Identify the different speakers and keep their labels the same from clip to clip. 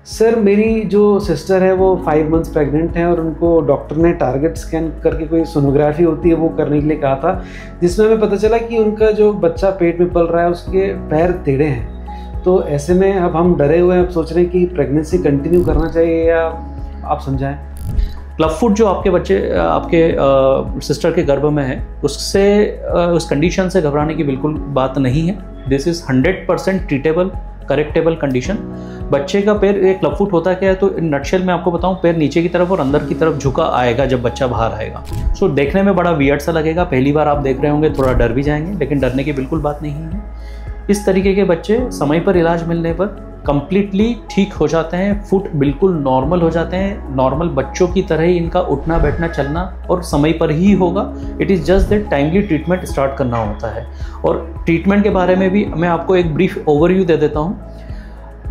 Speaker 1: Sir मेरी जो sister है वो 5 मंथ्स प्रेग्नेंट है और उनको डॉक्टर ने टारगेट स्कैन करके कोई सोनोग्राफी होती है वो करने के लिए कहा था, जिसमें हमें पता चला कि उनका जो बच्चा पेट में पल रहा है उसके पैर टेढ़े हैं। तो ऐसे में अब हम डरे हुए हैं, अब सोच रहे हैं कि प्रेगनेंसी कंटिन्यू करना चाहिए या आप समझाएं।
Speaker 2: क्लब फुट जो आपके बच्चे आपके सिस्टर के गर्भ में है उससे उस कंडीशन से घबराने की बिल्कुल बात नहीं है। This is 100% treatable correctable condition. बच्चे का पैर एक क्लब फुट होता क्या है, तो नटशेल मैं आपको बताऊं, पैर नीचे की तरफ और अंदर की तरफ झुका आएगा जब बच्चा बाहर आएगा। सो देखने में बड़ा वियर्ड सा लगेगा, पहली बार आप देख रहे होंगे थोड़ा डर भी जाएंगे, लेकिन डरने की बिल्कुल बात नहीं है। इस तरीके के बच्चे समय पर इलाज मिलने पर कंप्लीटली ठीक हो जाते हैं, फुट बिल्कुल नॉर्मल हो जाते हैं, नॉर्मल बच्चों की तरह ही इनका उठना बैठना चलना और समय पर ही होगा। It is just that timely treatment start करना होता है। और ट्रीटमेंट के बारे में भी मैं आपको एक ब्रीफ ओवरव्यू दे देता हूँ।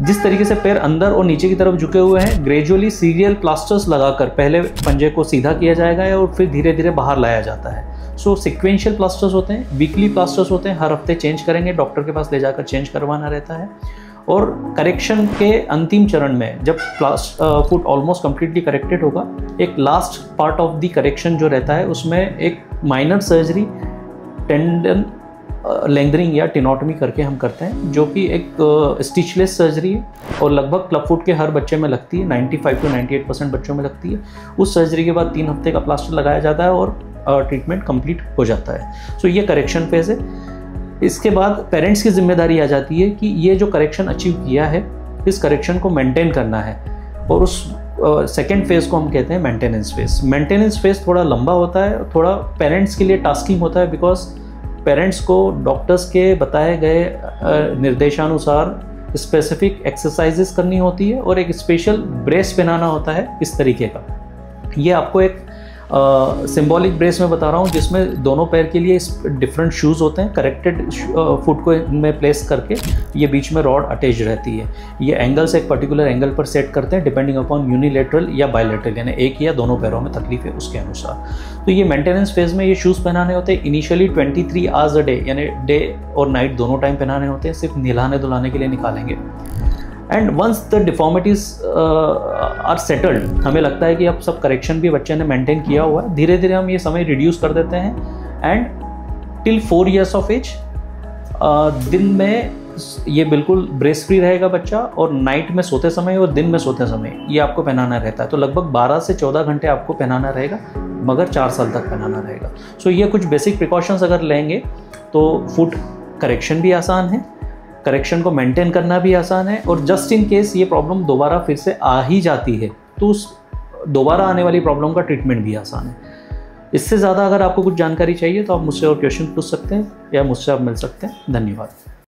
Speaker 2: जिस तरीके से पैर अंदर और नीचे की तरफ झुके हुए हैं, ग्रेजुअली सीरियल प्लास्टर्स लगाकर पहले पंजे को सीधा किया जाएगा और फिर धीरे धीरे बाहर लाया जाता है। सो सिक्वेंशियल प्लास्टर्स होते हैं, वीकली प्लास्टर्स होते हैं, हर हफ्ते चेंज करेंगे, डॉक्टर के पास ले जाकर चेंज करवाना रहता है। और करेक्शन के अंतिम चरण में जब फुट ऑलमोस्ट कम्प्लीटली करेक्टेड होगा, एक last part of the correction जो रहता है उसमें एक माइनर सर्जरी टेंडन लेंथनिंग या टेनोटमी करके हम करते हैं, जो कि एक स्टिचलेस सर्जरी है और लगभग क्लब फुट के हर बच्चे में लगती है, 95 to 98% बच्चों में लगती है। उस सर्जरी के बाद 3 हफ्ते का प्लास्टर लगाया जाता है और ट्रीटमेंट कंप्लीट हो जाता है। सो ये करेक्शन फेज है। इसके बाद पेरेंट्स की जिम्मेदारी आ जाती है कि ये जो करेक्शन अचीव किया है इस करेक्शन को मेंटेन करना है, और उस सेकेंड फेज को हम कहते हैं मेंटेनेंस फेज। मेंटेनेंस फेज थोड़ा लंबा होता है, थोड़ा पेरेंट्स के लिए टास्किंग होता है, बिकॉज पेरेंट्स को डॉक्टर्स के बताए गए निर्देशानुसार स्पेसिफिक एक्सरसाइजेस करनी होती है और एक स्पेशल ब्रेस पहनाना होता है इस तरीके का। ये आपको एक सिंबॉलिक ब्रेस में बता रहा हूँ, जिसमें दोनों पैर के लिए डिफरेंट शूज़ होते हैं। करेक्टेड फुट को इनमें प्लेस करके ये बीच में रॉड अटैच रहती है। ये एंगल्स एक पर्टिकुलर एंगल पर सेट करते हैं डिपेंडिंग अपॉन यूनिलेटरल या बायलेटरल, यानी एक या दोनों पैरों में तकलीफ है उसके अनुसार। तो ये मेंटेनेंस फेज में ये शूज़ पहनाने होते हैं। इनिशियली 23 आवर्स अ डे, यानी डे और नाइट दोनों टाइम पहनाने होते हैं, सिर्फ नहलाने धुलाने के लिए निकालेंगे। And once the deformities are settled, हमें लगता है कि अब सब करेक्शन भी बच्चे ने मेंटेन किया हुआ है, धीरे धीरे हम ये समय रिड्यूस कर देते हैं। And till 4 years of age दिन में ये बिल्कुल ब्रेस फ्री रहेगा बच्चा, और नाइट में सोते समय और दिन में सोते समय ये आपको पहनाना रहता है। तो लगभग 12 से 14 घंटे आपको पहनाना रहेगा, मगर 4 साल तक पहनाना रहेगा। सो ये कुछ बेसिक प्रिकॉशंस अगर लेंगे तो फुट करेक्शन भी आसान है, करेक्शन को मेंटेन करना भी आसान है, और जस्ट इन केस ये प्रॉब्लम दोबारा फिर से आ ही जाती है तो उस दोबारा आने वाली प्रॉब्लम का ट्रीटमेंट भी आसान है। इससे ज़्यादा अगर आपको कुछ जानकारी चाहिए तो आप मुझसे और क्वेश्चन पूछ सकते हैं या मुझसे आप मिल सकते हैं। धन्यवाद।